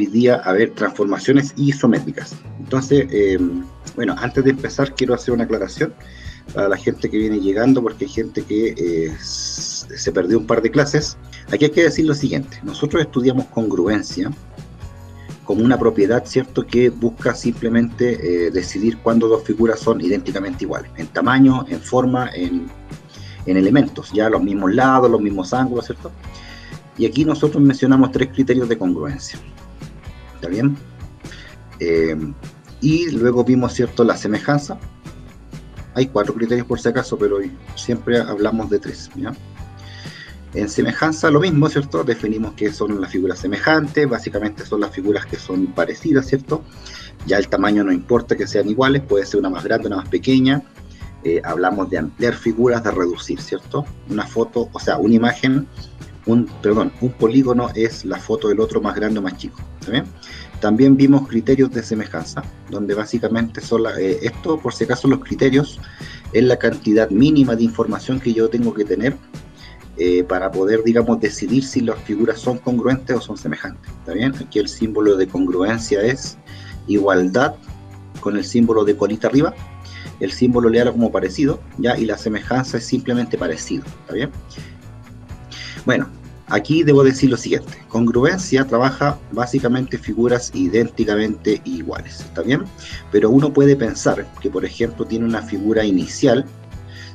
hoy día a ver transformaciones isométricas. Entonces, bueno, antes de empezar quiero hacer una aclaración para la gente que viene llegando, porque hay gente que se perdió un par de clases. Aquí hay que decir lo siguiente: nosotros estudiamos congruencia como una propiedad, ¿cierto?, que busca simplemente decidir cuándo dos figuras son idénticamente iguales, en tamaño, en forma, en elementos, ya los mismos lados, los mismos ángulos, ¿cierto? Y aquí nosotros mencionamos 3 criterios de congruencia, ¿está bien? Y luego vimos, ¿cierto?, la semejanza. Hay 4 criterios por si acaso, pero siempre hablamos de 3, ¿ya? En semejanza lo mismo, ¿cierto? Definimos qué son las figuras semejantes. Básicamente son las figuras que son parecidas, ¿cierto? Ya el tamaño no importa que sean iguales, puede ser una más grande, una más pequeña. Hablamos de ampliar figuras, de reducir, ¿cierto? Una foto, o sea, una imagen, un polígono es la foto del otro más grande o más chico, ¿está bien? También vimos criterios de semejanza, donde básicamente son esto, por si acaso, los criterios es la cantidad mínima de información que yo tengo que tener para poder, digamos, decidir si las figuras son congruentes o son semejantes, ¿está bien? Aquí el símbolo de congruencia es igualdad con el símbolo de colita arriba, el símbolo léalo como parecido, ¿ya? Y la semejanza es simplemente parecido, ¿está bien? Bueno, aquí debo decir lo siguiente: congruencia trabaja básicamente figuras idénticamente iguales, ¿está bien? Pero uno puede pensar que, por ejemplo, tiene una figura inicial,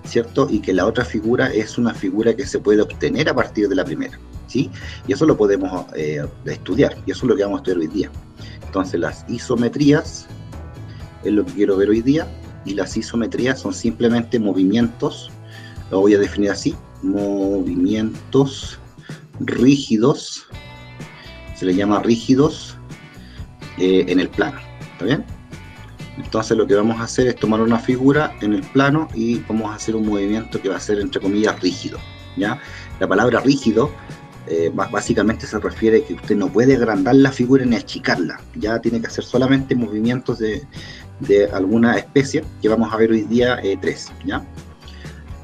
¿cierto? Y que la otra figura es una figura que se puede obtener a partir de la primera, ¿sí? Y eso lo podemos estudiar, y eso es lo que vamos a estudiar hoy día. Entonces, las isometrías es lo que quiero ver hoy día, y las isometrías son simplemente movimientos, lo voy a definir así: movimientos rígidos, se le llama rígidos en el plano, ¿está bien? Entonces lo que vamos a hacer es tomar una figura en el plano y vamos a hacer un movimiento que va a ser, entre comillas, rígido, ¿ya? La palabra rígido básicamente se refiere a que usted no puede agrandar la figura ni achicarla, ya tiene que hacer solamente movimientos de alguna especie, que vamos a ver hoy día 3, ¿ya?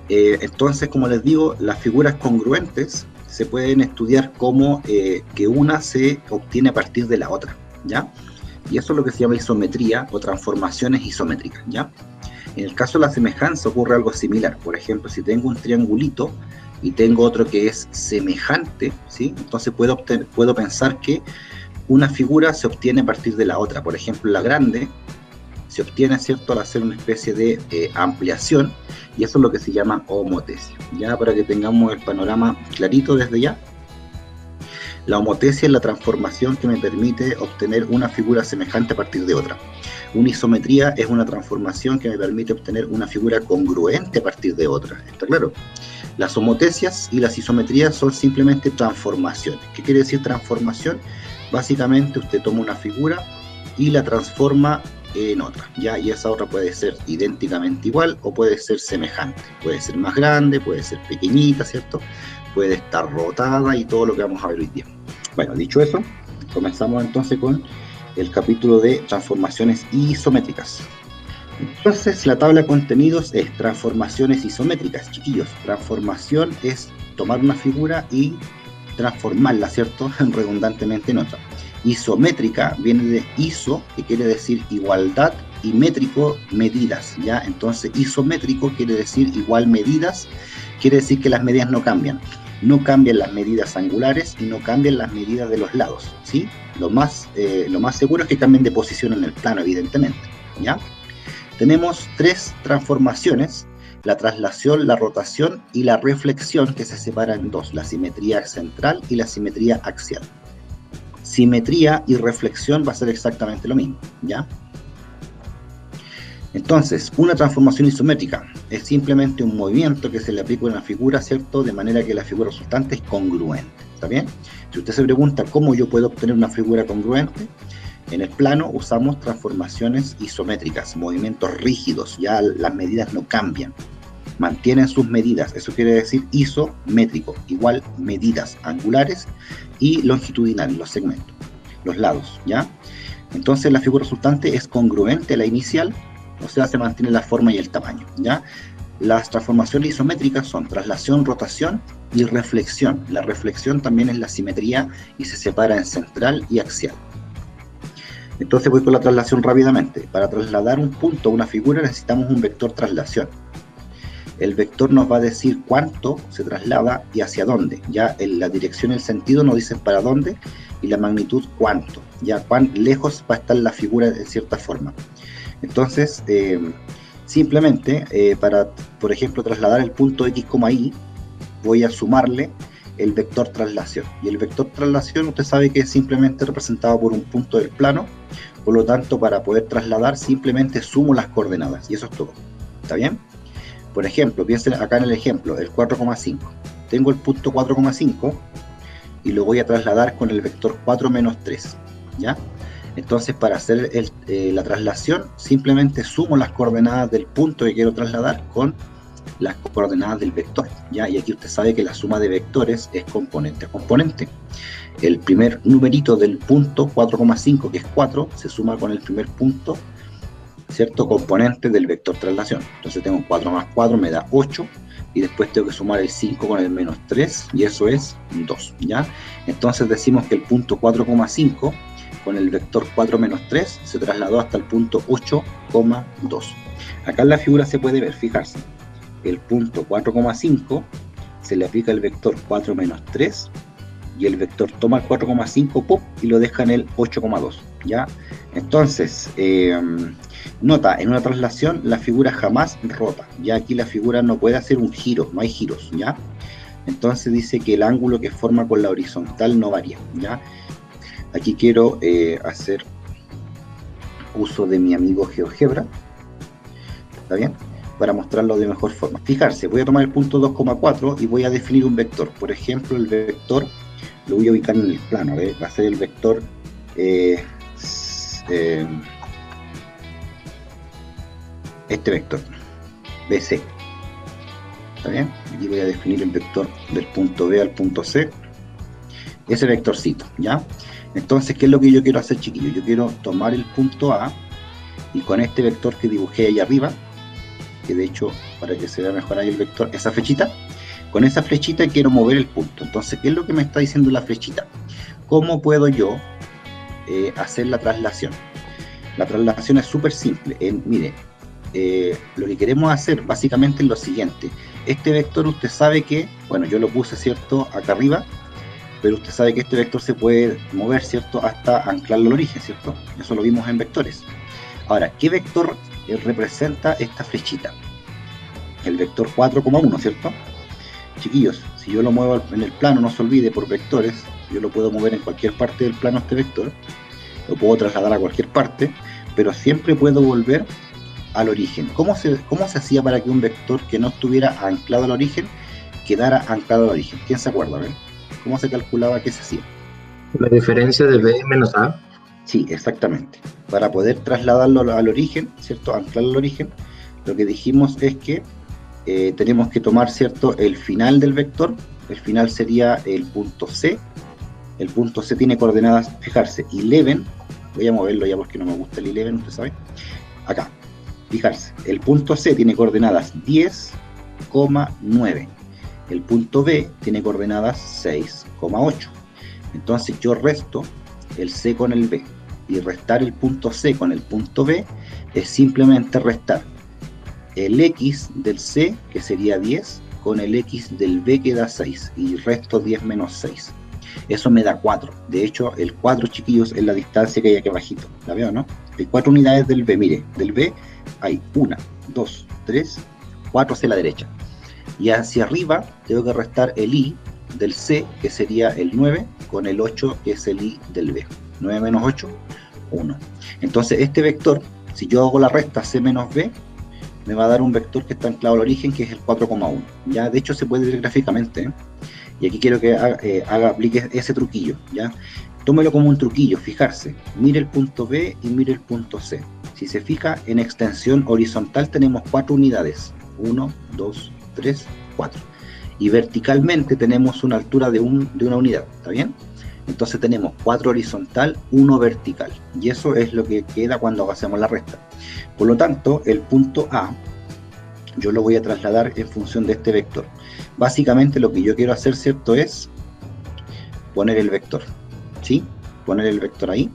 Entonces, como les digo, las figuras congruentes se pueden estudiar como que una se obtiene a partir de la otra, ¿ya? Y eso es lo que se llama isometría o transformaciones isométricas, ¿ya? En el caso de la semejanza ocurre algo similar. Por ejemplo, si tengo un triangulito y tengo otro que es semejante, ¿sí? Entonces puedo pensar que una figura se obtiene a partir de la otra. Por ejemplo, la grande se obtiene, ¿cierto?, al hacer una especie de ampliación, y eso es lo que se llama homotesia, ya, para que tengamos el panorama clarito desde ya. La homotesia es la transformación que me permite obtener una figura semejante a partir de otra. Una isometría es una transformación que me permite obtener una figura congruente a partir de otra, ¿está claro? Las homotesias y las isometrías son simplemente transformaciones. ¿Qué quiere decir transformación? Básicamente usted toma una figura y la transforma en otra, ¿ya? Y esa otra puede ser idénticamente igual o puede ser semejante, puede ser más grande, puede ser pequeñita, ¿cierto? Puede estar rotada y todo lo que vamos a ver hoy día. Bueno, dicho eso, comenzamos entonces con el capítulo de transformaciones isométricas. Entonces, la tabla de contenidos es transformaciones isométricas, chiquillos. Transformación es tomar una figura y transformarla, ¿cierto?, redundantemente en otra. Isométrica viene de iso, que quiere decir igualdad, y métrico, medidas, ¿ya? Entonces, isométrico quiere decir igual medidas, quiere decir que las medidas no cambian. No cambian las medidas angulares y no cambian las medidas de los lados, ¿sí? Lo más seguro es que cambien de posición en el plano, evidentemente, ¿ya? Tenemos 3 transformaciones: la traslación, la rotación y la reflexión, que se separan en 2, la simetría central y la simetría axial. Simetría y reflexión va a ser exactamente lo mismo, ¿ya? Entonces, una transformación isométrica es simplemente un movimiento que se le aplica a una figura, ¿cierto?, de manera que la figura resultante es congruente, ¿está bien? Si usted se pregunta cómo yo puedo obtener una figura congruente, en el plano usamos transformaciones isométricas, movimientos rígidos, ya las medidas no cambian, mantienen sus medidas. Eso quiere decir isométrico, igual medidas angulares y longitudinales, los segmentos, los lados, ¿ya? Entonces la figura resultante es congruente a la inicial, o sea, se mantiene la forma y el tamaño, ¿ya? Las transformaciones isométricas son traslación, rotación y reflexión. La reflexión también es la simetría y se separa en central y axial. Entonces voy con la traslación rápidamente. Para trasladar un punto a una figura necesitamos un vector traslación. El vector nos va a decir cuánto se traslada y hacia dónde. Ya en la dirección y el sentido nos dicen para dónde, y la magnitud cuánto. Ya cuán lejos va a estar la figura de cierta forma. Entonces, simplemente para, por ejemplo, trasladar el punto X, Y, voy a sumarle el vector traslación. Y el vector traslación usted sabe que es simplemente representado por un punto del plano. Por lo tanto, para poder trasladar, simplemente sumo las coordenadas. Y eso es todo. ¿Está bien? Por ejemplo, piensen acá en el ejemplo, el 4,5. Tengo el punto 4,5 y lo voy a trasladar con el vector 4 menos 3. ¿Ya? Entonces, para hacer la traslación, simplemente sumo las coordenadas del punto que quiero trasladar con las coordenadas del vector, ¿ya? Y aquí usted sabe que la suma de vectores es componente a componente. El primer numerito del punto 4,5, que es 4, se suma con el primer punto, ¿cierto? Componente del vector traslación. Entonces tengo 4 más 4 me da 8, y después tengo que sumar el 5 con el menos 3, y eso es 2, ¿ya? Entonces decimos que el punto 4,5 con el vector 4 menos 3 se trasladó hasta el punto 8,2. Acá en la figura se puede ver, fijarse, el punto 4,5 se le aplica el vector 4 menos 3 y el vector toma el 4,5 y lo deja en el 8,2, ¿ya? Entonces, nota, en una traslación la figura jamás rota, ya aquí la figura no puede hacer un giro, no hay giros, ¿ya? Entonces dice que el ángulo que forma con la horizontal no varía, ¿ya? Aquí quiero hacer uso de mi amigo GeoGebra, ¿está bien? Para mostrarlo de mejor forma. Fijarse, voy a tomar el punto 2,4 y voy a definir un vector. Por ejemplo, el vector lo voy a ubicar en el plano, ¿ve? Va a ser el vector este vector, BC. ¿Está bien? Aquí voy a definir el vector del punto B al punto C. Ese vectorcito, ¿ya? Entonces, ¿qué es lo que yo quiero hacer, chiquillos? Yo quiero tomar el punto A y con este vector que dibujé ahí arriba, que de hecho, para que se vea mejor ahí el vector, esa flechita, con esa flechita quiero mover el punto. Entonces, ¿qué es lo que me está diciendo la flechita? ¿Cómo puedo yo hacer la traslación? La traslación es súper simple. Mire, lo que queremos hacer básicamente es lo siguiente. Este vector usted sabe que, bueno, yo lo puse, ¿cierto?, acá arriba, pero usted sabe que este vector se puede mover, ¿cierto?, hasta anclarlo al origen, ¿cierto? Eso lo vimos en vectores. Ahora, ¿qué vector representa esta flechita? El vector 4,1, ¿cierto? Chiquillos, si yo lo muevo en el plano, no se olvide, por vectores, yo lo puedo mover en cualquier parte del plano este vector, lo puedo trasladar a cualquier parte, pero siempre puedo volver al origen. ¿Cómo se hacía para que un vector que no estuviera anclado al origen quedara anclado al origen? ¿Quién se acuerda? ¿Ven? ¿Cómo se calculaba que se hacía? La diferencia de B menos A. Sí, exactamente. Para poder trasladarlo al origen, ¿cierto? Anclarlo al origen, lo que dijimos es que tenemos que tomar, ¿cierto?, el final del vector. El final sería el punto C. El punto C tiene coordenadas, fijarse, 11. Voy a moverlo ya porque no me gusta el 11, usted sabe. Acá, fijarse, el punto C tiene coordenadas 10,9. El punto B tiene coordenadas 6,8. Entonces yo resto el C con el B, y restar el punto C con el punto B es simplemente restar el X del C, que sería 10, con el X del B, que da 6, y resto 10 menos 6. Eso me da 4. De hecho, el 4, chiquillos, es la distancia que hay aquí abajito. ¿La veo, no? Hay 4 unidades del B. Mire, del B hay 1, 2, 3, 4 hacia la derecha. Y hacia arriba tengo que restar el I del C, que sería el 9, con el 8, que es el I del B. 9 menos 8, 1. Entonces este vector, si yo hago la resta C menos B, me va a dar un vector que está anclado al origen, que es el 4,1. Ya, de hecho se puede ver gráficamente, ¿eh? Y aquí quiero que aplique ese truquillo, ¿ya? Tómelo como un truquillo, fijarse. Mire el punto B y mire el punto C. Si se fija, en extensión horizontal tenemos 4 unidades. 1, 2, 3, 4. Y verticalmente tenemos una altura de una unidad, ¿está bien? Entonces tenemos 4 horizontal, 1 vertical. Y eso es lo que queda cuando hacemos la resta. Por lo tanto, el punto A, yo lo voy a trasladar en función de este vector. Básicamente lo que yo quiero hacer, ¿cierto?, es poner el vector, ¿sí? Poner el vector ahí.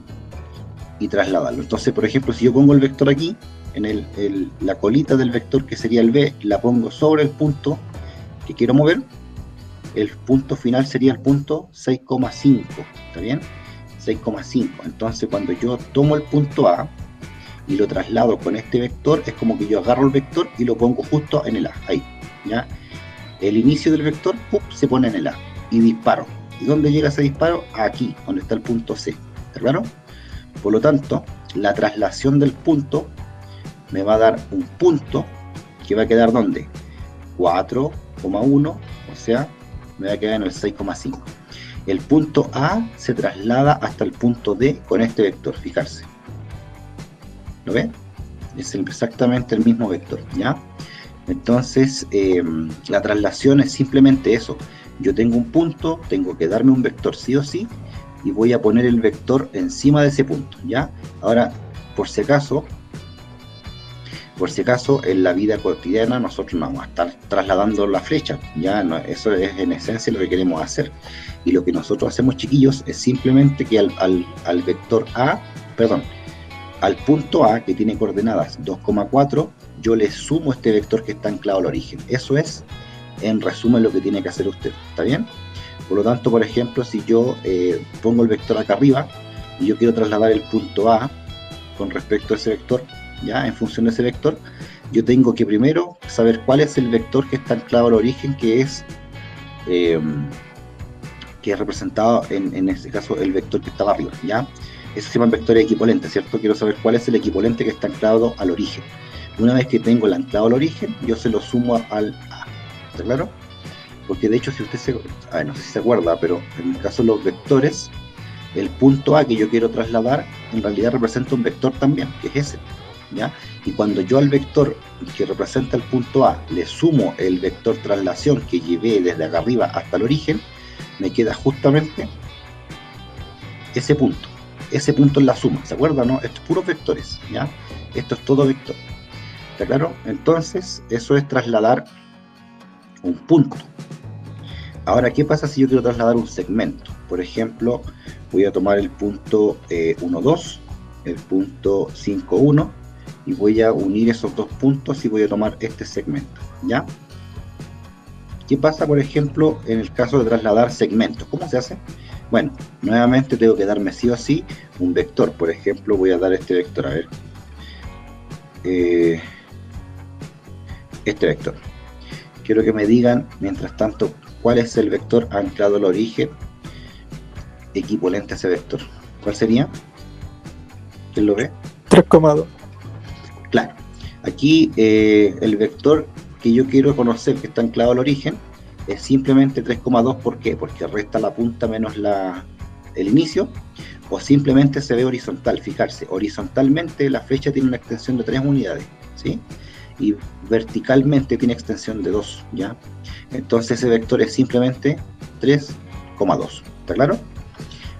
y trasladarlo. Entonces, por ejemplo, si yo pongo el vector aquí, en la colita del vector que sería el B, la pongo sobre el punto que quiero mover, el punto final sería el punto 6,5, ¿está bien? 6,5. Entonces, cuando yo tomo el punto A y lo traslado con este vector, es como que yo agarro el vector y lo pongo justo en el A, ahí, ¿ya? El inicio del vector, ¡pum!, se pone en el A y disparo. ¿Y dónde llega ese disparo? Aquí, donde está el punto C, ¿está claro? Por lo tanto, la traslación del punto me va a dar un punto que va a quedar ¿dónde? 4,1, o sea, me va a quedar en el 6,5. El punto A se traslada hasta el punto D con este vector, fijarse. ¿Lo ven? Es exactamente el mismo vector, ¿ya? Entonces, la traslación es simplemente eso. Yo tengo un punto, tengo que darme un vector sí o sí, y voy a poner el vector encima de ese punto, ¿ya? Ahora, por si acaso, en la vida cotidiana nosotros no vamos a estar trasladando la flecha, ya no, eso es en esencia lo que queremos hacer. Y lo que nosotros hacemos, chiquillos, es simplemente que al vector A, perdón, al punto A, que tiene coordenadas 2,4, yo le sumo este vector que está anclado al origen. Eso es, en resumen, lo que tiene que hacer usted, ¿está bien? Por lo tanto, por ejemplo, si yo pongo el vector acá arriba y yo quiero trasladar el punto A con respecto a ese vector, ya en función de ese vector, yo tengo que primero saber cuál es el vector que está anclado al origen, que es representado en este caso el vector que estaba arriba, ya. Eso se llaman vectores equivalentes, ¿cierto? Quiero saber cuál es el equivalente que está anclado al origen. Una vez que tengo el anclado al origen, yo se lo sumo al A, ¿está claro? Porque de hecho, si usted no sé si se acuerda, pero en el caso de los vectores, el punto A que yo quiero trasladar en realidad representa un vector también, que es ese, ¿ya? Y cuando yo al vector que representa el punto A le sumo el vector traslación que llevé desde acá arriba hasta el origen, me queda justamente ese punto. Ese punto es la suma, ¿se acuerdan, no? Esto es puros vectores, ¿ya? Esto es todo vector, ¿está claro? Entonces, eso es trasladar un punto. Ahora, ¿qué pasa si yo quiero trasladar un segmento? Por ejemplo, voy a tomar el punto 1,2, el punto 5,1, y voy a unir esos dos puntos y voy a tomar este segmento, ¿ya? ¿Qué pasa, por ejemplo, en el caso de trasladar segmentos? ¿Cómo se hace? Bueno, nuevamente tengo que darme sí o sí un vector. Por ejemplo, voy a dar este vector, a ver. Este vector. Quiero que me digan, mientras tanto, cuál es el vector anclado al origen equivalente a ese vector. ¿Cuál sería? ¿Quién lo ve? 3,2. Claro. Aquí el vector que yo quiero conocer que está anclado al origen es simplemente 3,2. ¿Por qué? Porque resta la punta menos el inicio, o simplemente se ve horizontal. Fijarse, horizontalmente la flecha tiene una extensión de 3 unidades, ¿sí? Y verticalmente tiene extensión de 2, ¿ya? Entonces ese vector es simplemente 3,2, ¿está claro?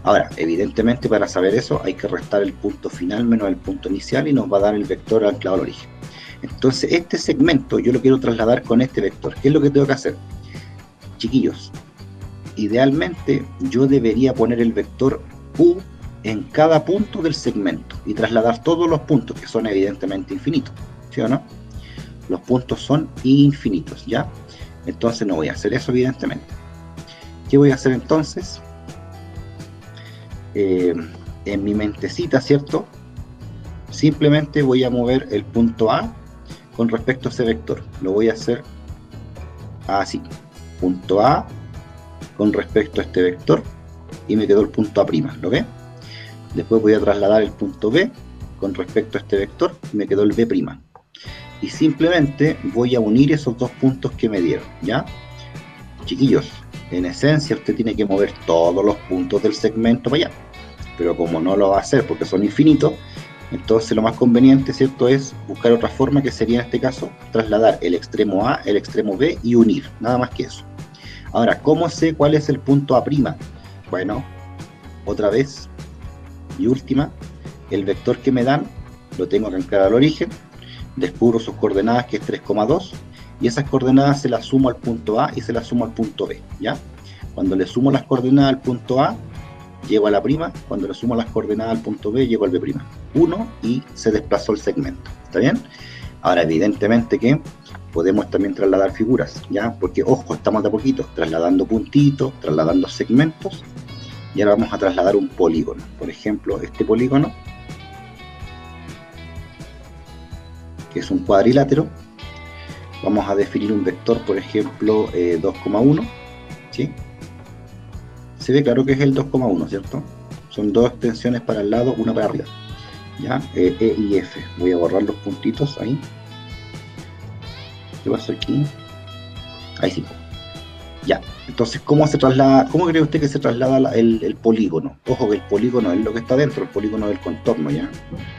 Ahora, evidentemente, para saber eso hay que restar el punto final menos el punto inicial y nos va a dar el vector anclado al origen. Entonces este segmento yo lo quiero trasladar con este vector. ¿Qué es lo que tengo que hacer? Chiquillos, idealmente yo debería poner el vector U en cada punto del segmento y trasladar todos los puntos, que son evidentemente infinitos, ¿sí o no? Los puntos son infinitos, ¿ya? Entonces no voy a hacer eso, evidentemente. ¿Qué voy a hacer entonces? En mi mentecita, ¿cierto? Simplemente voy a mover el punto A con respecto a ese vector. Lo voy a hacer así. Punto A con respecto a este vector y me quedó el punto A', ¿lo ve? Después voy a trasladar el punto B con respecto a este vector y me quedó el B'. Y simplemente voy a unir esos dos puntos que me dieron, ¿ya? Chiquillos, en esencia usted tiene que mover todos los puntos del segmento para allá, pero como no lo va a hacer porque son infinitos, entonces lo más conveniente, ¿cierto?, es buscar otra forma, que sería en este caso trasladar el extremo A, el extremo B y unir, nada más que eso. Ahora, ¿cómo sé cuál es el punto A'? Bueno, otra vez y última, el vector que me dan lo tengo que anclar al origen, descubro sus coordenadas, que es 3,2, y esas coordenadas se las sumo al punto A y se las sumo al punto B, ¿ya? Cuando le sumo las coordenadas al punto A, llego a la prima, cuando le sumo las coordenadas al punto B, llego al B', 1 y se desplazó el segmento, ¿está bien? Ahora, evidentemente que podemos también trasladar figuras, ¿ya? Porque, ojo, estamos de a poquito, trasladando puntitos, trasladando segmentos, y ahora vamos a trasladar un polígono. Por ejemplo, este polígono, que es un cuadrilátero, vamos a definir un vector, por ejemplo, 2,1, ¿sí? Se ve claro que es el 2,1, ¿cierto? Son dos extensiones para el lado, una para arriba, ¿ya? E y F. Voy a borrar los puntitos ahí. ¿Qué pasa aquí? Ahí sí. Ya. Entonces, ¿cómo se traslada? ¿Cómo cree usted que se traslada el polígono? Ojo que el polígono es lo que está dentro, el polígono del contorno, ¿ya?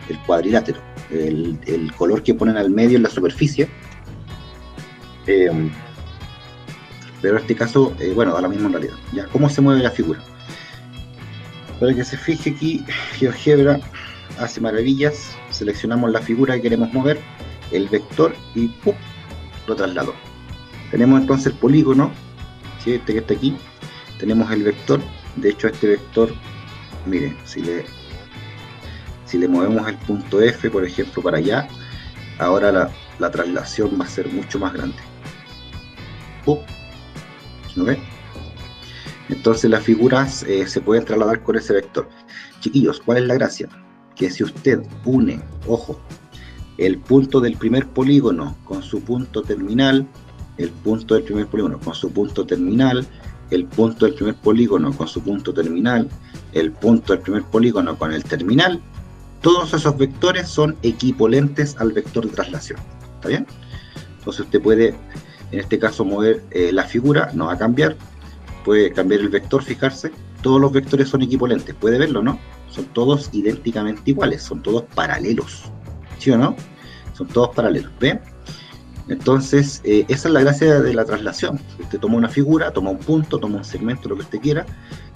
El cuadrilátero. El color que ponen al medio en la superficie. Pero en este caso, bueno, da lo mismo en realidad. ¿Ya? ¿Cómo se mueve la figura? Para que se fije aquí, GeoGebra hace maravillas. Seleccionamos la figura que queremos mover, el vector y ¡pum!, lo trasladó. Tenemos entonces el polígono, ¿sí? Este que está aquí. Tenemos el vector. De hecho, este vector, mire, si le movemos el punto F, por ejemplo, para allá, ahora la traslación va a ser mucho más grande. ¡Pum! ¿No ve? Entonces las figuras se pueden trasladar con ese vector. Chiquillos, ¿cuál es la gracia? Que si usted une, ojo, el punto del primer polígono con su punto terminal, el punto del primer polígono con su punto terminal, el punto del primer polígono con su punto terminal, el punto del primer polígono con el terminal, todos esos vectores son equivalentes al vector de traslación. ¿Está bien? Entonces usted puede, en este caso, mover la figura, no va a cambiar, puede cambiar el vector, fijarse, todos los vectores son equivalentes, puede verlo, ¿no? Son todos idénticamente iguales, son todos paralelos, ¿sí o no? Son todos paralelos, ¿ven? Entonces, esa es la gracia de la traslación. Usted toma una figura, toma un punto, toma un segmento, lo que usted quiera,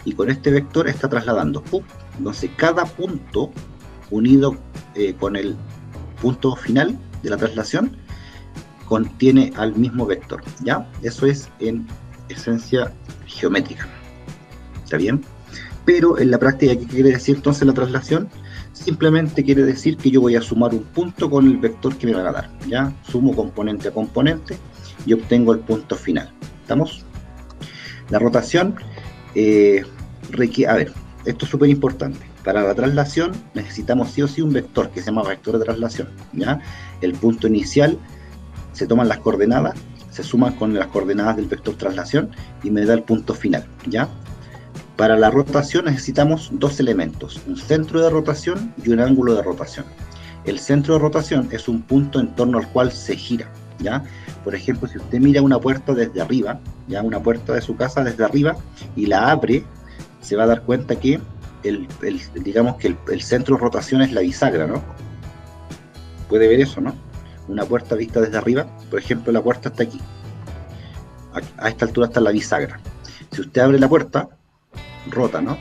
y con este vector está trasladando. ¡Pum! Entonces, cada punto unido con el punto final de la traslación contiene al mismo vector, ¿ya? Eso es en esencia geométrica, ¿está bien? Pero en la práctica, ¿qué quiere decir entonces la traslación? Simplemente quiere decir que yo voy a sumar un punto con el vector que me van a dar, ¿ya? Sumo componente a componente y obtengo el punto final, ¿estamos? La rotación requiere, a ver, esto es súper importante. Para la traslación necesitamos sí o sí un vector que se llama vector de traslación, ¿ya? El punto inicial, se toman las coordenadas, se suman con las coordenadas del vector traslación y me da el punto final, ¿ya? Para la rotación necesitamos dos elementos, un centro de rotación y un ángulo de rotación. El centro de rotación es un punto en torno al cual se gira, ¿ya? Por ejemplo, si usted mira una puerta desde arriba, ¿ya? Una puerta de su casa desde arriba y la abre, se va a dar cuenta que digamos que el centro de rotación es la bisagra, ¿no? Puede ver eso, ¿no? Una puerta vista desde arriba, por ejemplo, la puerta está aquí. A esta altura está la bisagra. Si usted abre la puerta, rota, ¿no?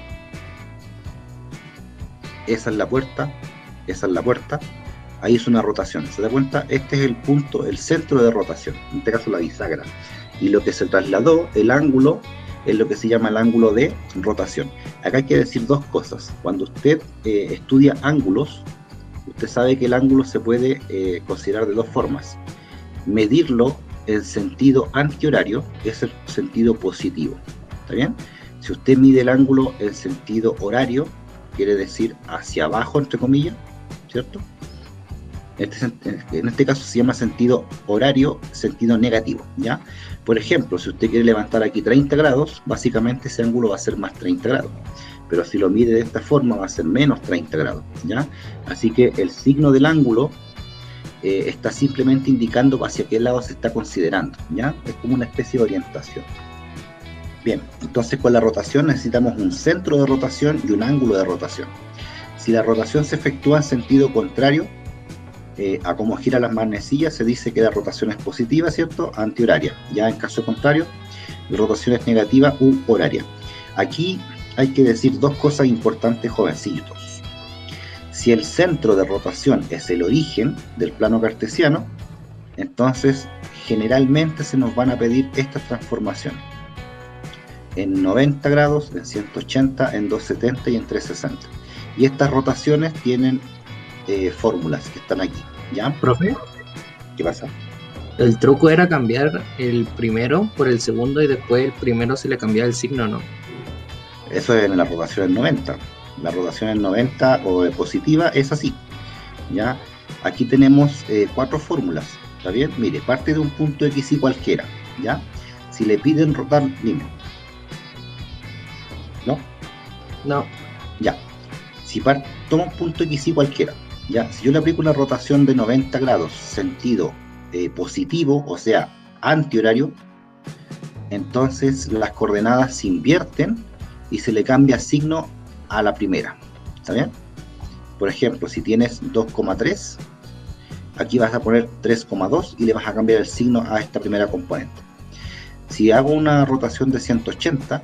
Esa es la puerta, esa es la puerta. Ahí es una rotación. ¿Se da cuenta? Este es el punto, el centro de rotación, en este caso la bisagra. Y lo que se trasladó, el ángulo, es lo que se llama el ángulo de rotación. Acá hay que decir dos cosas. Cuando usted estudia ángulos, usted sabe que el ángulo se puede considerar de dos formas. Medirlo en sentido antihorario es el sentido positivo. ¿Está bien? Si usted mide el ángulo en sentido horario, quiere decir hacia abajo, entre comillas, ¿cierto? En este caso se llama sentido horario, sentido negativo, ¿ya? Por ejemplo, si usted quiere levantar aquí 30 grados, básicamente ese ángulo va a ser más 30 grados. Pero si lo mide de esta forma va a ser menos 30 grados, ¿ya? Así que el signo del ángulo está simplemente indicando hacia qué lado se está considerando, ¿ya? Es como una especie de orientación. Bien, entonces con la rotación necesitamos un centro de rotación y un ángulo de rotación. Si la rotación se efectúa en sentido contrario a cómo giran las manecillas, se dice que la rotación es positiva, ¿cierto? Antihoraria. Ya en caso contrario, la rotación es negativa u horaria. Aquí hay que decir dos cosas importantes, jovencitos. Si el centro de rotación es el origen del plano cartesiano, entonces generalmente se nos van a pedir estas transformaciones. en 90 grados, en 180, en 270 y en 360. Y estas rotaciones tienen fórmulas que están aquí, ¿ya? Profe, ¿Qué pasa? el truco era cambiar el primero por el segundo y después el primero se le cambiaba el signo, ¿no? Eso es en la rotación en 90. La rotación en 90 o positiva es así, ¿ya? Aquí tenemos 4 fórmulas, ¿está bien? Mire, parte de un punto XY cualquiera, ¿ya? Si le piden rotar, dime. ¿No? No, Ya. Si toma un punto XY cualquiera, ¿ya? Si yo le aplico una rotación de 90 grados, sentido positivo, o sea, antihorario, entonces las coordenadas se invierten y se le cambia signo a la primera, ¿está bien? Por ejemplo, si tienes 2,3, aquí vas a poner 3,2 y le vas a cambiar el signo a esta primera componente. Si hago una rotación de 180,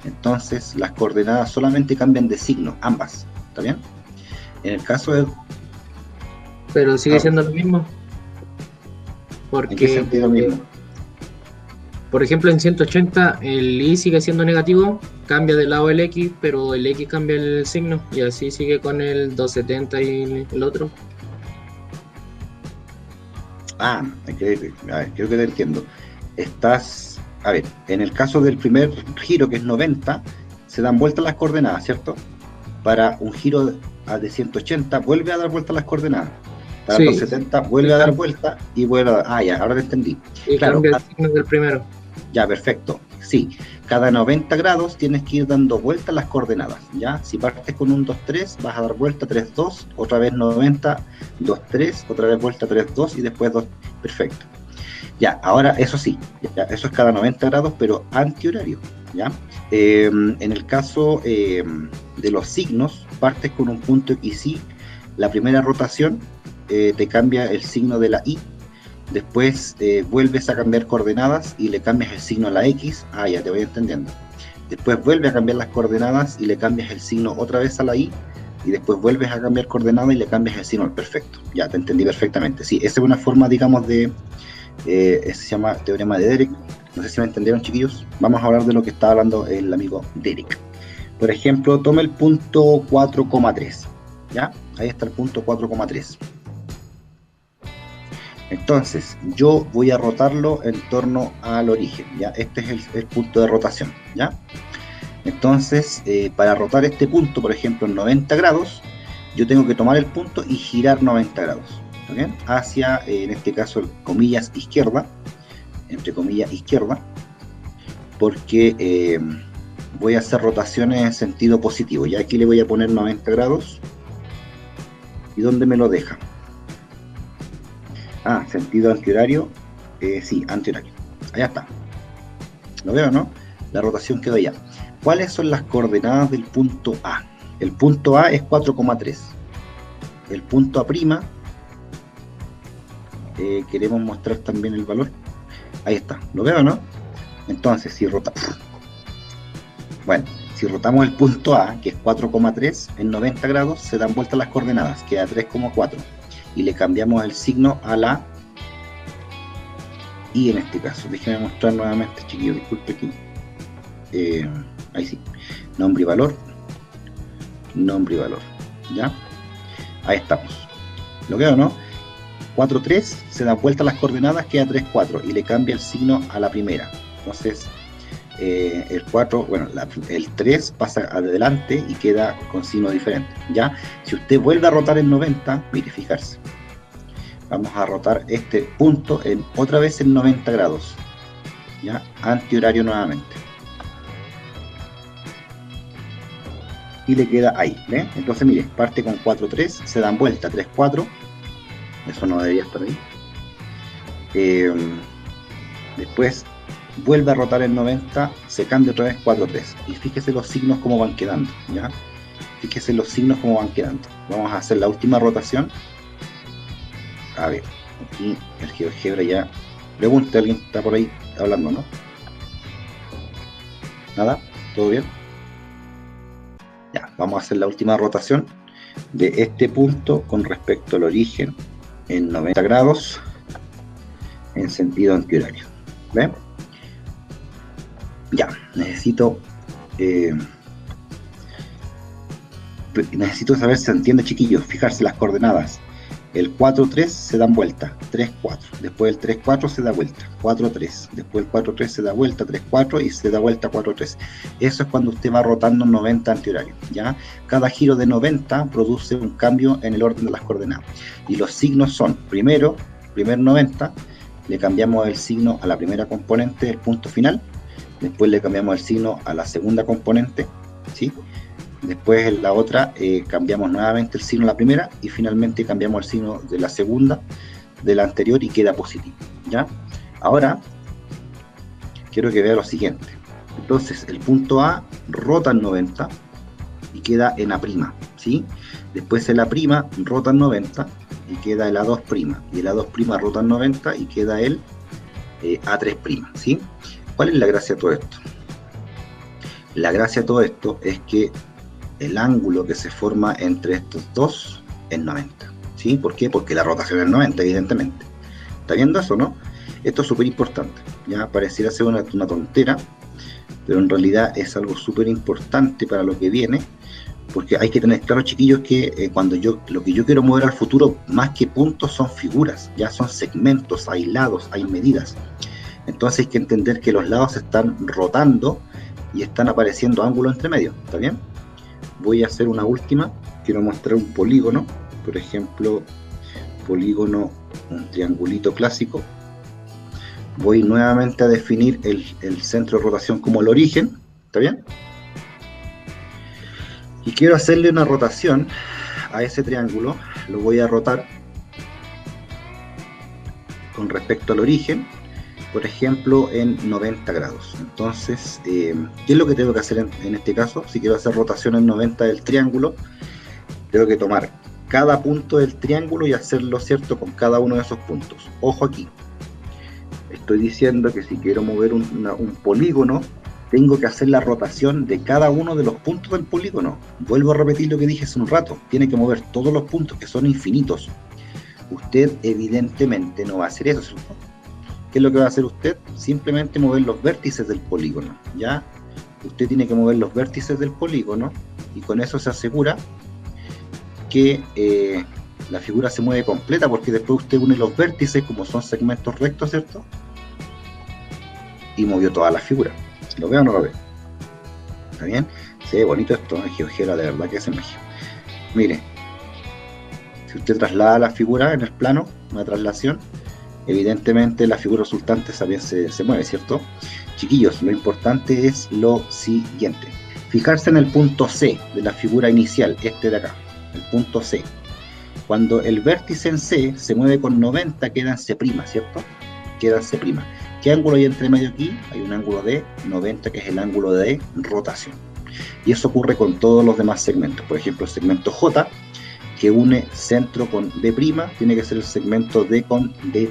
entonces las coordenadas solamente cambian de signo, ambas, ¿está bien? En el caso de... pero sigue siendo lo mismo. ¿En qué sentido mismo? Por ejemplo, en 180 el y sigue siendo negativo, cambia de lado el x, pero el x cambia el signo y así sigue con el 270 y el otro. Ah, a ver, creo que te entiendo. A ver, en el caso del primer giro, que es 90, se dan vueltas las coordenadas, ¿cierto? Para un giro de 180 vuelve a dar vueltas las coordenadas. Para Sí. 270 vuelve a dar vuelta y vuelve a dar... Ah, ya, ahora te entendí. Y claro, cambia el signo del primero. Ya, perfecto. Sí, cada 90 grados tienes que ir dando vueltas las coordenadas, ¿ya? Si partes con un 2,3, vas a dar vuelta 3,2, otra vez 90, 2,3, otra vez vuelta 3,2 y después 2. Perfecto. Ya, ahora eso sí, ya, eso es cada 90 grados, pero antihorario, ¿ya? En el caso de los signos, partes con un punto XY, la primera rotación te cambia el signo de la Y, después vuelves a cambiar coordenadas y le cambias el signo a la X, ya te voy entendiendo. Después vuelves a cambiar las coordenadas y le cambias el signo otra vez a la Y, y después vuelves a cambiar coordenadas y le cambias el signo al perfecto. Ya, te entendí perfectamente. Sí, esa es una forma, digamos, de... se llama teorema de Derek. No sé si me entendieron, chiquillos. Vamos a hablar de lo que está hablando el amigo Derek. Por ejemplo, toma el punto 4,3. ¿Ya? Ahí está el punto 4,3. Entonces, yo voy a rotarlo en torno al origen, ¿ya? Este es el punto de rotación, ¿ya? Entonces, para rotar este punto, por ejemplo, en 90 grados, yo tengo que tomar el punto y girar 90 grados, ¿está bien? Hacia, en este caso, comillas, izquierda, entre comillas, izquierda, porque voy a hacer rotaciones en sentido positivo. Ya aquí le voy a poner 90 grados. ¿Y dónde me lo deja? Sentido antihorario. Sí, antihorario. Allá está. ¿Lo veo, no? La rotación quedó allá. ¿Cuáles son las coordenadas del punto A? El punto A es 4,3. El punto A', queremos mostrar también el valor. Ahí está. ¿Lo veo, no? Entonces, si rotamos el punto A, que es 4,3, en 90 grados, se dan vueltas las coordenadas, queda 3,4. Y le cambiamos el signo a la Y en este caso. Déjenme mostrar nuevamente, chiquillos, disculpe aquí. Ahí sí. Nombre y valor. Nombre y valor. ¿Ya? Ahí estamos. ¿Lo veo, no? 4,3, se dan vueltas las coordenadas, queda 3,4 y le cambia el signo a la primera. Entonces, el 4, bueno, el 3 pasa adelante y queda con signo diferente, ¿ya? Si usted vuelve a rotar en 90, mire, fijarse. Vamos a rotar este punto otra vez en 90 grados, ¿ya? Antihorario nuevamente. Y le queda ahí, ¿ve? Entonces, mire, parte con 4,3, se dan vuelta 3,4. Eso no debería estar ahí. Después vuelve a rotar en 90, se cambia otra vez 4,3. Y fíjese los signos cómo van quedando, ¿ya? Fíjese los signos cómo van quedando. Vamos a hacer la última rotación. A ver, aquí el GeoGebra ya... Pregunta, alguien está por ahí hablando, ¿no? ¿Nada? ¿Todo bien? Ya, vamos a hacer la última rotación de este punto con respecto al origen en 90 grados en sentido antihorario. ¿Ven? Ya, necesito saber si se entiende, chiquillos. Fijarse las coordenadas. El 4-3 se dan vuelta, 3-4. Después el 3-4 se da vuelta, 4-3. Después el 4-3 se da vuelta, 3-4 y se da vuelta 4-3. Eso es cuando usted va rotando 90 antihorario, ¿ya? Cada giro de 90 produce un cambio en el orden de las coordenadas. Y los signos son, primer 90, le cambiamos el signo a la primera componente del punto final. Después le cambiamos el signo a la segunda componente, ¿sí? Después en la otra cambiamos nuevamente el signo a la primera y finalmente cambiamos el signo de la segunda, de la anterior y queda positivo, ¿ya? Ahora, quiero que vea lo siguiente. Entonces, el punto A rota en 90 y queda en A', ¿sí? Después el A' rota en 90 y queda el A2', y el A2' rota en 90 y queda el A3', ¿sí? ¿Cuál es la gracia de todo esto? La gracia de todo esto es que el ángulo que se forma entre estos dos es 90, ¿sí? ¿Por qué? Porque la rotación es 90, evidentemente. ¿Está viendo eso, no? Esto es súper importante. Ya pareciera ser una tontera, pero en realidad es algo súper importante para lo que viene, porque hay que tener claro, chiquillos, que lo que yo quiero mover al futuro, más que puntos, son figuras, ya son segmentos aislados, hay medidas. Entonces hay que entender que los lados están rotando y están apareciendo ángulos entre medio, ¿está bien? Voy a hacer una última, quiero mostrar un polígono, por ejemplo, polígono, un triangulito clásico. Voy nuevamente a definir el centro de rotación como el origen, ¿está bien? Y quiero hacerle una rotación a ese triángulo, lo voy a rotar con respecto al origen, por ejemplo, en 90 grados. Entonces, ¿qué es lo que tengo que hacer en este caso? Si quiero hacer rotación en 90 del triángulo, tengo que tomar cada punto del triángulo y hacerlo, ¿cierto?, con cada uno de esos puntos. Ojo aquí, estoy diciendo que si quiero mover un polígono, tengo que hacer la rotación de cada uno de los puntos del polígono. Vuelvo a repetir lo que dije hace un rato, tiene que mover todos los puntos, que son infinitos. Usted evidentemente no va a hacer eso, ¿cierto? ¿Qué es lo que va a hacer usted? Simplemente mover los vértices del polígono, ¿ya? Usted tiene que mover los vértices del polígono y con eso se asegura que la figura se mueve completa, porque después usted une los vértices como son segmentos rectos, ¿cierto? Y movió toda la figura. ¿Lo ve o no lo ve? ¿Está bien? Se ve bonito esto, es GeoGebra, de verdad que es magia. Mire, si usted traslada la figura en el plano, una traslación, evidentemente la figura resultante también se mueve, ¿cierto? Chiquillos, lo importante es lo siguiente. Fijarse en el punto C de la figura inicial, este de acá, el punto C. Cuando el vértice en C se mueve con 90, queda en C', ¿cierto? Queda en C'. ¿Qué ángulo hay entre medio aquí? Hay un ángulo de 90, que es el ángulo de rotación. Y eso ocurre con todos los demás segmentos. Por ejemplo, el segmento J, que une centro con D', tiene que ser el segmento D con D,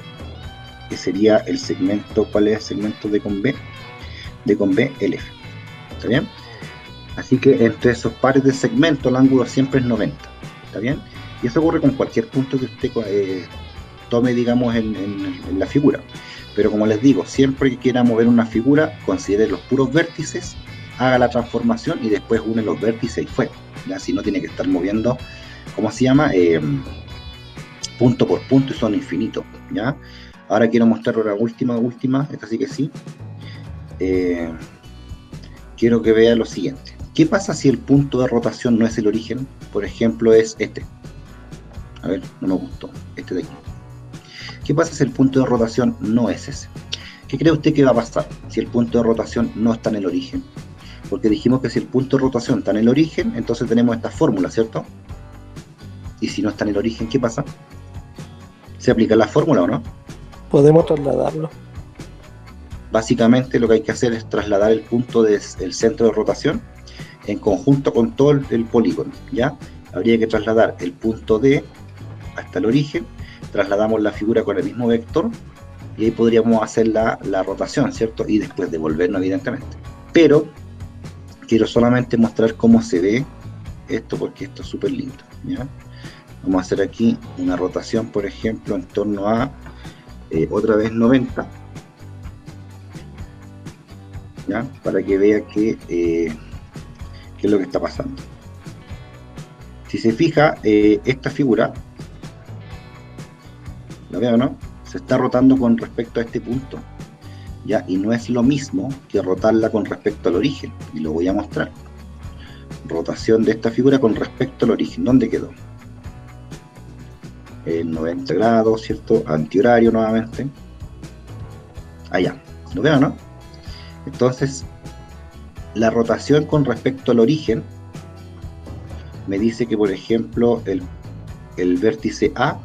que sería el segmento, ¿cuál es el segmento D con B? D con B, LF. ¿Está bien? Así que entre esos pares de segmentos el ángulo siempre es 90. ¿Está bien? Y eso ocurre con cualquier punto que usted tome, digamos, en la figura. Pero como les digo, siempre que quiera mover una figura, considere los puros vértices, haga la transformación y después une los vértices y fue. ¿Ya? Si no, tiene que estar moviendo, ¿cómo se llama? Punto por punto, y son infinitos. ¿Ya? Ahora quiero mostrar una última, esta sí que sí. Quiero que vea lo siguiente. ¿Qué pasa si el punto de rotación no es el origen? Por ejemplo, es este. A ver, no me gustó. Este de aquí. ¿Qué pasa si el punto de rotación no es ese? ¿Qué cree usted que va a pasar si el punto de rotación no está en el origen? Porque dijimos que si el punto de rotación está en el origen, entonces tenemos esta fórmula, ¿cierto? Y si no está en el origen, ¿qué pasa? ¿Se aplica la fórmula o no? Podemos trasladarlo. Básicamente lo que hay que hacer es trasladar el punto del centro de rotación en conjunto con todo el polígono, ¿ya? Habría que trasladar el punto D hasta el origen, trasladamos la figura con el mismo vector y ahí podríamos hacer la rotación, ¿cierto? Y después devolvernos, evidentemente. Pero quiero solamente mostrar cómo se ve esto, porque esto es súper lindo, ¿ya? Vamos a hacer aquí una rotación, por ejemplo, en torno a otra vez 90. ¿ya? Para que vea qué es lo que está pasando. Si se fija, esta figura, ¿la veo, no? Se está rotando con respecto a este punto, ¿ya? Y no es lo mismo que rotarla con respecto al origen, y lo voy a mostrar. Rotación de esta figura con respecto al origen. ¿Dónde quedó? En 90 grados, ¿cierto? Antihorario nuevamente. Allá, ¿lo veo, no? Entonces, la rotación con respecto al origen me dice que, por ejemplo, el vértice A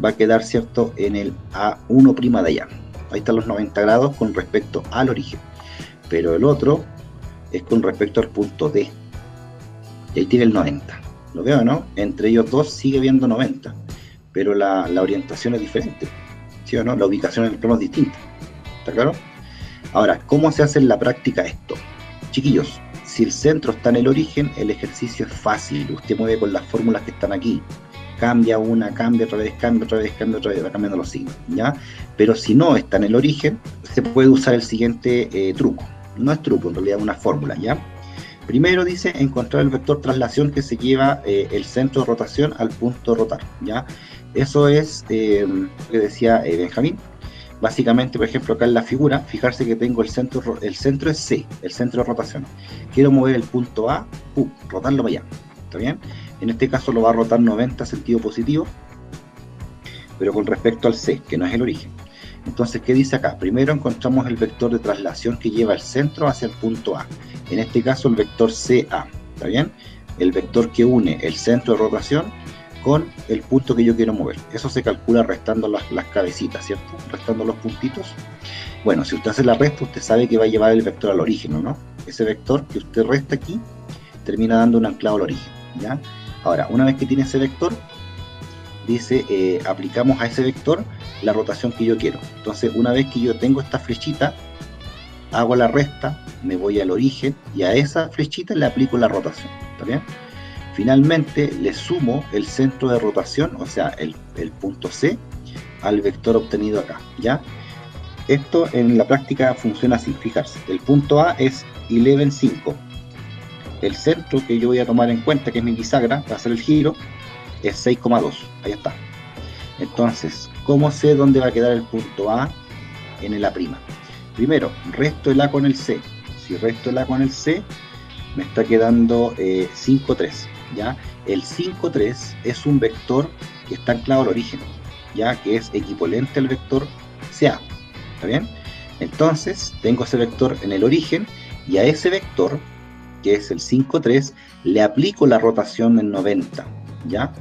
va a quedar, ¿cierto?, en el A1' de allá. Ahí están los 90 grados con respecto al origen. Pero el otro es con respecto al punto D. Y ahí tiene el 90. ¿Lo veo, no? Entre ellos dos sigue viendo 90. Pero la orientación es diferente. ¿Sí o no? La ubicación en el plano es distinta. ¿Está claro? Ahora, ¿cómo se hace en la práctica esto? Chiquillos, si el centro está en el origen, el ejercicio es fácil. Usted mueve con las fórmulas que están aquí. Cambia una, cambia otra vez, cambia otra vez, cambia otra vez, va cambiando los signos, ¿ya? Pero si no está en el origen, se puede usar el siguiente truco. No es truco, en realidad es una fórmula, ¿ya? Primero dice encontrar el vector traslación que se lleva el centro de rotación al punto de rotar, ¿ya? Eso es lo que decía Benjamín. Básicamente, por ejemplo, acá en la figura, fijarse que tengo el centro es C, el centro de rotación. Quiero mover el punto A, rotarlo para allá, ¿está bien? En este caso lo va a rotar 90 sentido positivo, pero con respecto al C, que no es el origen. Entonces, ¿qué dice acá? Primero encontramos el vector de traslación que lleva el centro hacia el punto A. En este caso el vector CA, ¿está bien? El vector que une el centro de rotación con el punto que yo quiero mover. Eso se calcula restando las cabecitas, ¿cierto? Restando los puntitos. Bueno, si usted hace la resta, usted sabe que va a llevar el vector al origen, ¿no? Ese vector que usted resta aquí termina dando un anclado al origen, ¿ya? Ahora, una vez que tiene ese vector, dice, aplicamos a ese vector la rotación que yo quiero. Entonces, una vez que yo tengo esta flechita, hago la resta, me voy al origen y a esa flechita le aplico la rotación, ¿está bien? Finalmente, le sumo el centro de rotación, o sea, el punto C, al vector obtenido acá, ¿ya? Esto en la práctica funciona así, fijarse. El punto A es 11,5. El centro que yo voy a tomar en cuenta, que es mi bisagra, para hacer el giro, es 6,2. Ahí está. Entonces, ¿cómo sé dónde va a quedar el punto A en el A'? Primero, resto el A con el C. Si resto el A con el C, me está quedando 5,3. ¿Ya? El 5,3 es un vector que está anclado al origen, ya que es equivalente al vector CA. ¿Está bien? Entonces, tengo ese vector en el origen y a ese vector, que es el 5,3, le aplico la rotación en 90, ¿ya?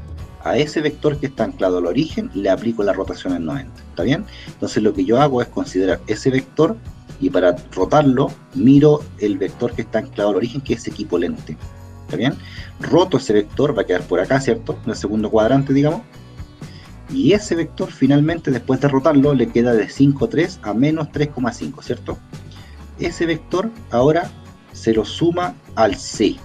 A ese vector que está anclado al origen, le aplico la rotación en 90, ¿está bien? Entonces lo que yo hago es considerar ese vector y para rotarlo, miro el vector que está anclado al origen, que es equivalente, ¿está bien? Roto ese vector, va a quedar por acá, ¿cierto? En el segundo cuadrante, digamos. Y ese vector, finalmente, después de rotarlo, le queda de 5,3 a menos 3,5, ¿cierto? Ese vector ahora se lo suma al C,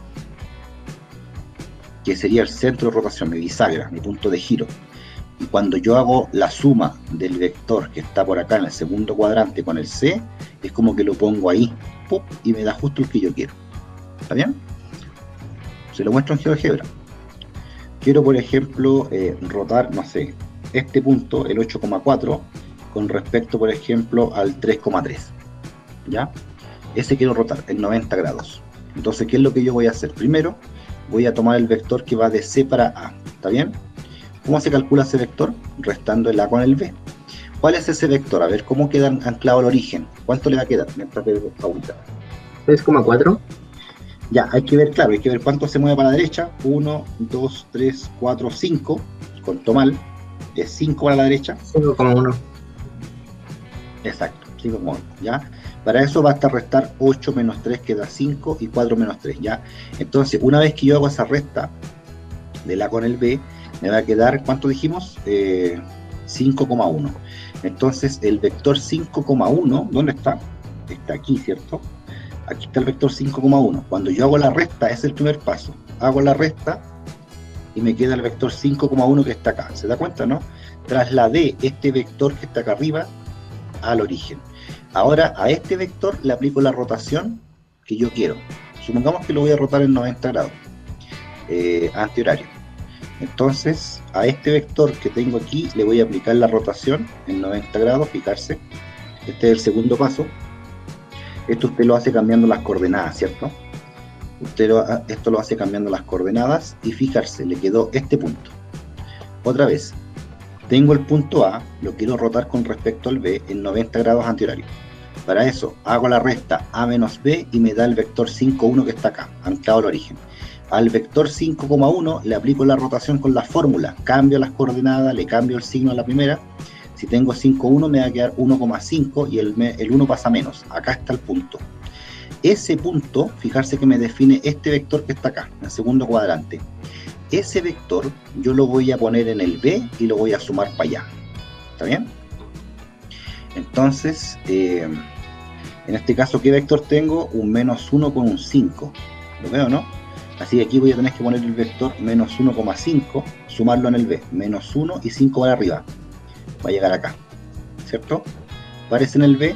que sería el centro de rotación, mi bisagra, mi punto de giro. Y cuando yo hago la suma del vector que está por acá en el segundo cuadrante con el C, es como que lo pongo ahí, ¡pum!, y me da justo el que yo quiero. ¿Está bien? Se lo muestro en GeoGebra. Quiero, por ejemplo, rotar, no sé, este punto, el 8,4, con respecto, por ejemplo, al 3,3. ¿Ya? Ese quiero rotar en 90 grados. Entonces, ¿qué es lo que yo voy a hacer? Primero, voy a tomar el vector que va de C para A. ¿Está bien? ¿Cómo se calcula ese vector? Restando el A con el B. ¿Cuál es ese vector? A ver, ¿cómo queda anclado al origen? ¿Cuánto le va a quedar? Mientras que ahorita. 3,4. Ya, hay que ver, claro, hay que ver cuánto se mueve para la derecha. 1, 2, 3, 4, 5. Contó mal. Es 5 para la derecha. 5,1. Exacto, 5,1. ¿Ya? Para eso basta restar 8 menos 3, queda 5, y 4 menos 3, ¿ya? Entonces, una vez que yo hago esa resta del A con el B, me va a quedar, ¿cuánto dijimos? 5,1. Entonces, el vector 5,1, ¿dónde está? Está aquí, ¿cierto? Aquí está el vector 5,1. Cuando yo hago la resta, es el primer paso. Hago la resta y me queda el vector 5,1 que está acá. ¿Se da cuenta, no? Trasladé este vector que está acá arriba al origen. Ahora a este vector le aplico la rotación que yo quiero. Supongamos que lo voy a rotar en 90 grados, antihorario. Entonces a este vector que tengo aquí le voy a aplicar la rotación en 90 grados, fijarse. Este es el segundo paso. Esto usted lo hace cambiando las coordenadas, ¿cierto? Esto lo hace cambiando las coordenadas y fijarse, le quedó este punto. Otra vez, tengo el punto A, lo quiero rotar con respecto al B en 90 grados antihorario. Para eso hago la resta A menos B y me da el vector 5,1 que está acá, anclado al origen. Al vector 5,1 le aplico la rotación con la fórmula, cambio las coordenadas, le cambio el signo a la primera. Si tengo 5,1 me va a quedar 1,5 y el 1 pasa menos. Acá está el punto. Ese punto, fijarse que me define este vector que está acá, en el segundo cuadrante. Ese vector yo lo voy a poner en el B y lo voy a sumar para allá. ¿Está bien? Entonces, en este caso, ¿qué vector tengo? Un menos 1 con un 5. ¿Lo veo, no? Así que aquí voy a tener que poner el vector menos 1,5, sumarlo en el B. Menos 1 y 5 para arriba. Va a llegar acá, ¿cierto? Aparece en el B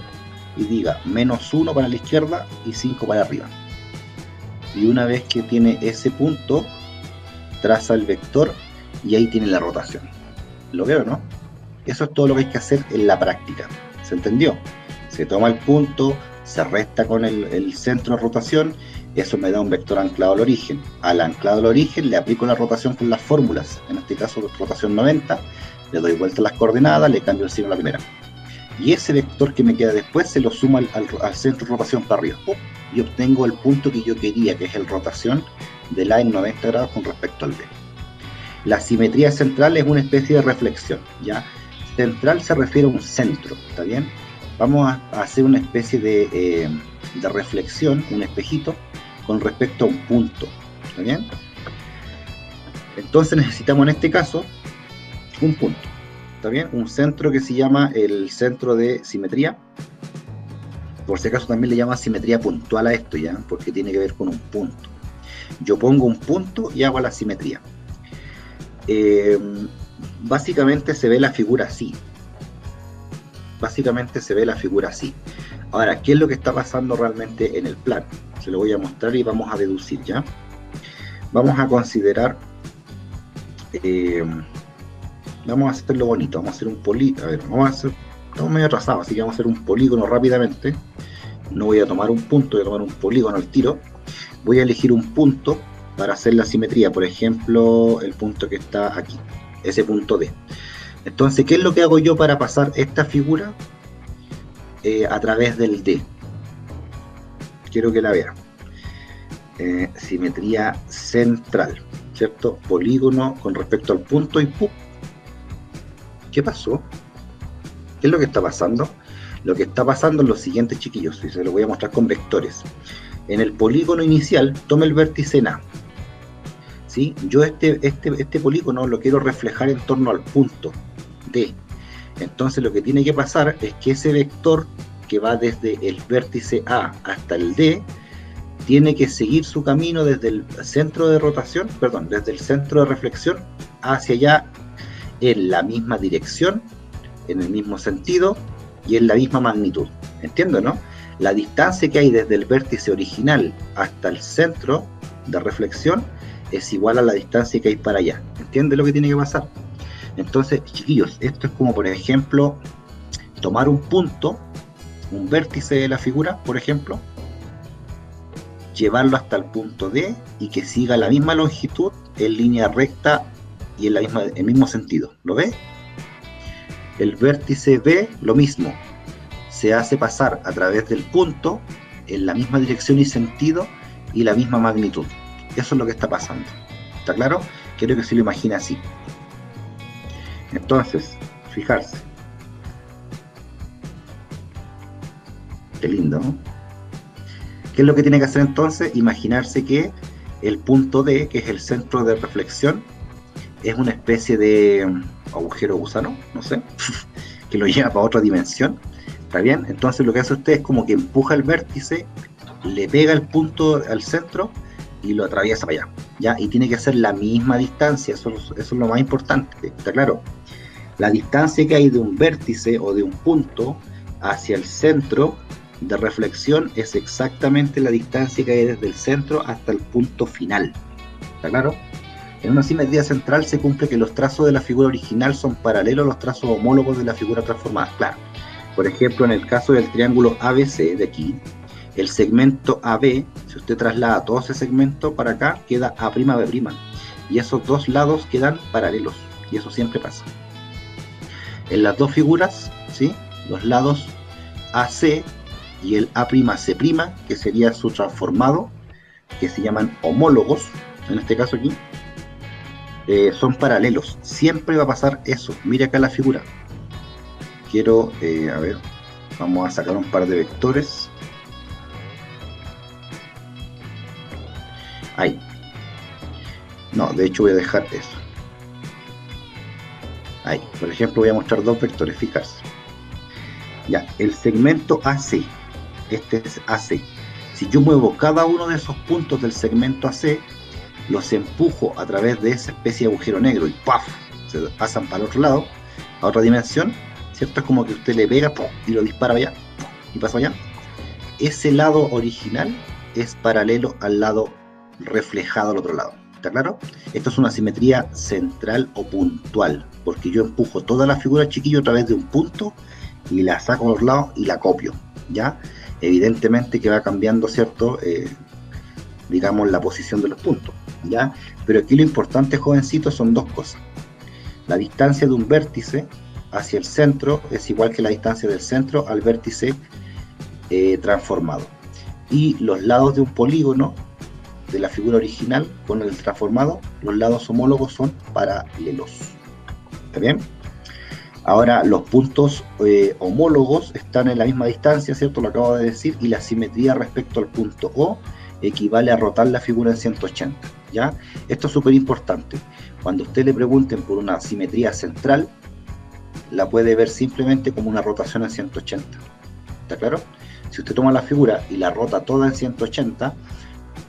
y diga menos 1 para la izquierda y 5 para arriba. Y una vez que tiene ese punto, traza el vector y ahí tiene la rotación. ¿Lo veo, no? Eso es todo lo que hay que hacer en la práctica. ¿Se entendió? Se toma el punto, se resta con el centro de rotación, eso me da un vector anclado al origen. Al anclado al origen le aplico la rotación con las fórmulas, en este caso rotación 90, le doy vuelta a las coordenadas, le cambio el signo a la primera. Y ese vector que me queda después se lo suma al centro de rotación para arriba. Y obtengo el punto que yo quería, que es el rotación del A en 90 grados con respecto al B. La simetría central es una especie de reflexión, ¿ya? Central se refiere a un centro, ¿está bien? Vamos a hacer una especie de reflexión, un espejito, con respecto a un punto, ¿está bien? Entonces necesitamos en este caso un punto, ¿está bien? Un centro que se llama el centro de simetría. Por si acaso también le llama simetría puntual a esto, ¿ya? Porque tiene que ver con un punto. Yo pongo un punto y hago la simetría. Básicamente se ve la figura así. Ahora, ¿qué es lo que está pasando realmente en el plano? Se lo voy a mostrar y vamos a deducir, ¿ya? Vamos a considerar... vamos a hacerlo bonito, vamos a hacer un polígono. A ver, estamos medio atrasados, así que vamos a hacer un polígono rápidamente. No voy a tomar un punto, voy a tomar un polígono al tiro. Voy a elegir un punto para hacer la simetría, por ejemplo, el punto que está aquí, ese punto D. Entonces, ¿qué es lo que hago yo para pasar esta figura a través del D? Quiero que la vean. Simetría central, ¿cierto? Polígono con respecto al punto y ¡pum! ¿Qué pasó? ¿Qué es lo que está pasando? Lo que está pasando es lo siguiente, chiquillos, y se lo voy a mostrar con vectores. En el polígono inicial, tome el vértice en A. ¿Sí? Yo este polígono lo quiero reflejar en torno al punto D. Entonces lo que tiene que pasar es que ese vector que va desde el vértice A hasta el D tiene que seguir su camino desde el centro de rotación, perdón, desde el centro de reflexión hacia allá en la misma dirección, en el mismo sentido y en la misma magnitud. ¿Entiendo, no? La distancia que hay desde el vértice original hasta el centro de reflexión es igual a la distancia que hay para allá. ¿Entiende lo que tiene que pasar? Entonces, chiquillos, esto es como, por ejemplo, tomar un punto, un vértice de la figura, por ejemplo, llevarlo hasta el punto D y que siga la misma longitud en línea recta y en el mismo sentido. ¿Lo ve? El vértice B, lo mismo. Se hace pasar a través del punto en la misma dirección y sentido y la misma magnitud. Eso es lo que está pasando. ¿Está claro? Quiero que se lo imagine así. Entonces, fijarse. Qué lindo, ¿no? ¿Qué es lo que tiene que hacer entonces? Imaginarse que el punto D, que es el centro de reflexión, es una especie de agujero gusano, no sé, que lo lleva para otra dimensión. ¿Está bien? Entonces lo que hace usted es como que empuja el vértice, le pega el punto al centro y lo atraviesa para allá, ¿ya? Y tiene que ser la misma distancia, eso es lo más importante, ¿está claro? La distancia que hay de un vértice o de un punto hacia el centro de reflexión es exactamente la distancia que hay desde el centro hasta el punto final. ¿Está claro? En una simetría central se cumple que los trazos de la figura original son paralelos a los trazos homólogos de la figura transformada. Claro. Por ejemplo, en el caso del triángulo ABC de aquí, el segmento AB, si usted traslada todo ese segmento para acá, queda A'B'. Y esos dos lados quedan paralelos. Y eso siempre pasa. En las dos figuras, ¿sí?, los lados AC y el A'C', que sería su transformado, que se llaman homólogos, en este caso aquí, son paralelos. Siempre va a pasar eso. Mire acá la figura. Quiero, a ver, vamos a sacar un par de vectores. Ahí. No, de hecho voy a dejar eso. Ahí, por ejemplo, voy a mostrar dos vectores, fijarse. Ya, el segmento AC, este es AC. Si yo muevo cada uno de esos puntos del segmento AC, los empujo a través de esa especie de agujero negro y ¡paf!, se pasan para el otro lado, a otra dimensión, ¿cierto? Es como que usted le pega ¡pum!, y lo dispara allá y pasa allá. Ese lado original es paralelo al lado reflejado al otro lado. ¿Está claro? Esto es una simetría central o puntual, porque yo empujo toda la figura, chiquillo, a través de un punto y la saco a los lados y la copio, ¿ya? Evidentemente que va cambiando, ¿cierto? Digamos, la posición de los puntos, ¿ya? Pero aquí lo importante, jovencitos, son dos cosas. La distancia de un vértice hacia el centro es igual que la distancia del centro al vértice transformado. Y los lados de un polígono de la figura original con el transformado, los lados homólogos son paralelos. ¿Está bien? Ahora, los puntos homólogos están en la misma distancia, ¿cierto? Lo acabo de decir, y la simetría respecto al punto O equivale a rotar la figura en 180, ¿ya? Esto es súper importante. Cuando usted le pregunten por una simetría central, la puede ver simplemente como una rotación en 180. ¿Está claro? Si usted toma la figura y la rota toda en 180,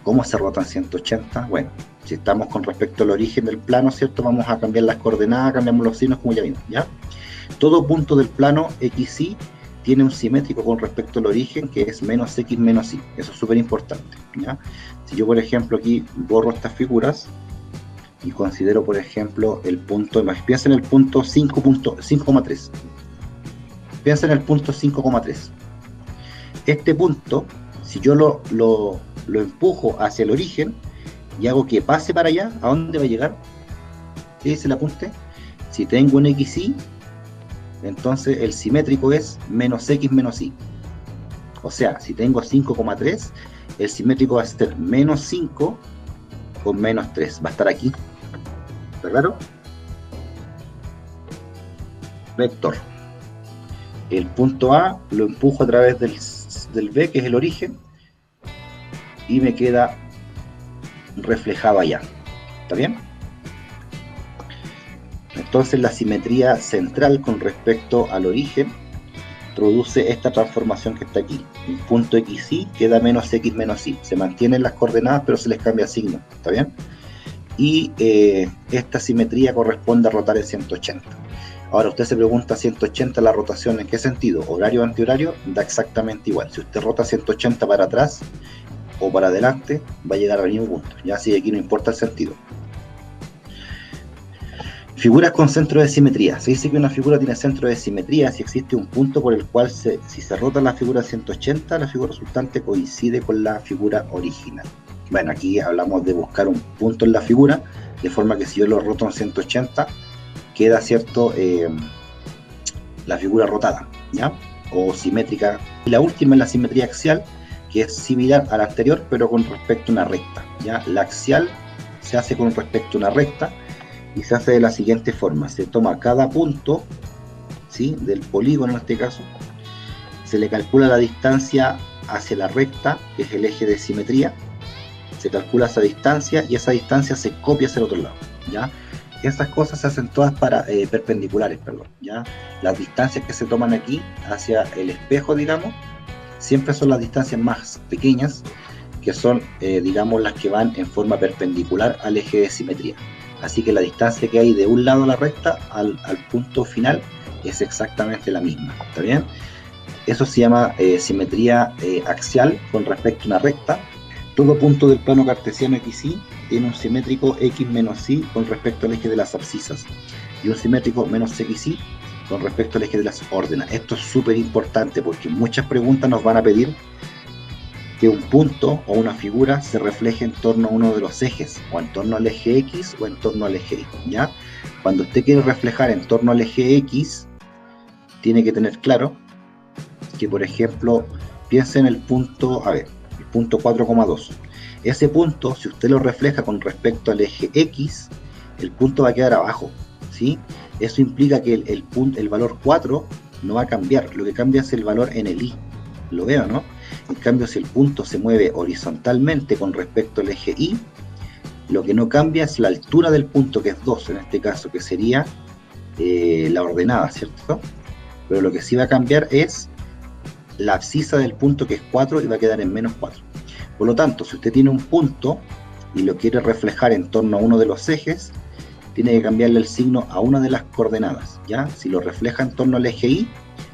¿cómo se rota en 180? Bueno, si estamos con respecto al origen del plano, ¿cierto? Vamos a cambiar las coordenadas, cambiamos los signos como ya vimos, ¿ya? Todo punto del plano XY tiene un simétrico con respecto al origen, que es menos X menos Y. Eso es súper importante, ¿ya? Si yo, por ejemplo, aquí borro estas figuras y considero, por ejemplo, el punto, piensa en el punto 5,3. Piensa en el punto 5,3. Este punto, si yo lo empujo hacia el origen y hago que pase para allá, ¿a dónde va a llegar? ¿Qué dice el apunte? Si tengo un XY, entonces el simétrico es menos X menos Y. O sea, si tengo 5,3, el simétrico va a ser menos 5 con menos 3. Va a estar aquí. ¿Está claro? Vector. El punto A lo empujo a través del B, que es el origen, y me queda reflejado allá. ¿Está bien? Entonces la simetría central con respecto al origen produce esta transformación que está aquí. El punto XY queda menos X menos Y. Se mantienen las coordenadas, pero se les cambia el signo. ¿Está bien? Y esta simetría corresponde a rotar en 180. Ahora usted se pregunta, 180 la rotación, ¿en qué sentido? Horario o antihorario, da exactamente igual. Si usted rota 180 para atrás o para adelante, va a llegar al mismo punto. Ya así aquí no importa el sentido. Figuras con centro de simetría. Se dice que una figura tiene centro de simetría si existe un punto por el cual si se rota la figura 180, la figura resultante coincide con la figura original. Bueno, aquí hablamos de buscar un punto en la figura, de forma que si yo lo roto en 180, queda, ¿cierto?, la figura rotada, ¿ya? O simétrica. Y la última es la simetría axial, que es similar a la anterior, pero con respecto a una recta, ¿ya? La axial se hace con respecto a una recta, y se hace de la siguiente forma: se toma cada punto, ¿sí?, del polígono en este caso, se le calcula la distancia hacia la recta, que es el eje de simetría, se calcula esa distancia y esa distancia se copia hacia el otro lado, ¿ya? Estas cosas se hacen todas perpendiculares, perdón, ¿ya? Las distancias que se toman aquí hacia el espejo, digamos, siempre son las distancias más pequeñas, que son, digamos, las que van en forma perpendicular al eje de simetría. Así que la distancia que hay de un lado de la recta al punto final es exactamente la misma, ¿está bien? Eso se llama simetría axial con respecto a una recta. Todo punto del plano cartesiano XY tiene un simétrico X menos Y con respecto al eje de las abscisas y un simétrico menos XY con respecto al eje de las órdenes. Esto es súper importante porque muchas preguntas nos van a pedir que un punto o una figura se refleje en torno a uno de los ejes, o en torno al eje X o en torno al eje Y, ¿ya? Cuando usted quiere reflejar en torno al eje X, tiene que tener claro que, por ejemplo, piense en el punto, a ver, el punto 4,2. Ese punto, si usted lo refleja con respecto al eje X, el punto va a quedar abajo, ¿sí? Eso implica que el valor 4 no va a cambiar, lo que cambia es el valor en el Y. ¿Lo veo, no? En cambio, si el punto se mueve horizontalmente con respecto al eje Y, lo que no cambia es la altura del punto, que es 2 en este caso, que sería la ordenada, ¿cierto? Pero lo que sí va a cambiar es la abscisa del punto, que es 4, y va a quedar en menos 4. Por lo tanto, si usted tiene un punto y lo quiere reflejar en torno a uno de los ejes, tiene que cambiarle el signo a una de las coordenadas, ¿ya? Si lo refleja en torno al eje Y,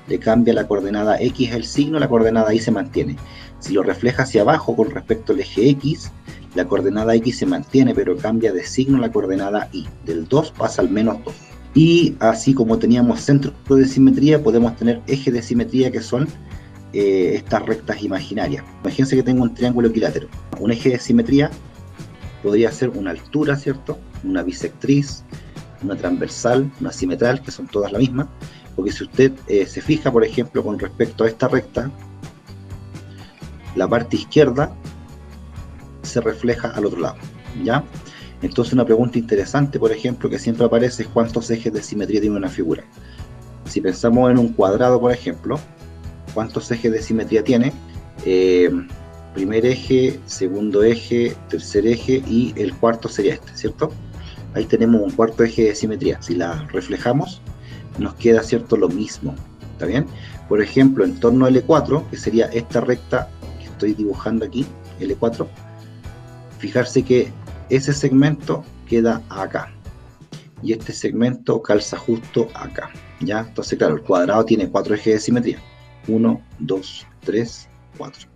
le cambia la coordenada X el signo, la coordenada Y se mantiene. Si lo refleja hacia abajo con respecto al eje X, la coordenada X se mantiene, pero cambia de signo la coordenada Y. Del 2 pasa al menos 2. Y así como teníamos centro de simetría, podemos tener ejes de simetría, que son estas rectas imaginarias. Imagínense que tengo un triángulo equilátero. Un eje de simetría podría ser una altura, ¿cierto? Una bisectriz, una transversal, una simetral, que son todas la misma. Porque si usted se fija, por ejemplo, con respecto a esta recta, la parte izquierda se refleja al otro lado, ¿ya? Entonces, una pregunta interesante, por ejemplo, que siempre aparece es cuántos ejes de simetría tiene una figura. Si pensamos en un cuadrado, por ejemplo, ¿cuántos ejes de simetría tiene? Primer eje, segundo eje, tercer eje, y el cuarto sería este, ¿cierto? Ahí tenemos un cuarto eje de simetría. Si la reflejamos, nos queda, ¿cierto?, lo mismo, ¿está bien? Por ejemplo, en torno al L4, que sería esta recta que estoy dibujando aquí, L4, fijarse que ese segmento queda acá, y este segmento calza justo acá, ¿ya? Entonces, claro, el cuadrado tiene 4 ejes de simetría, 1, 2, 3, 4.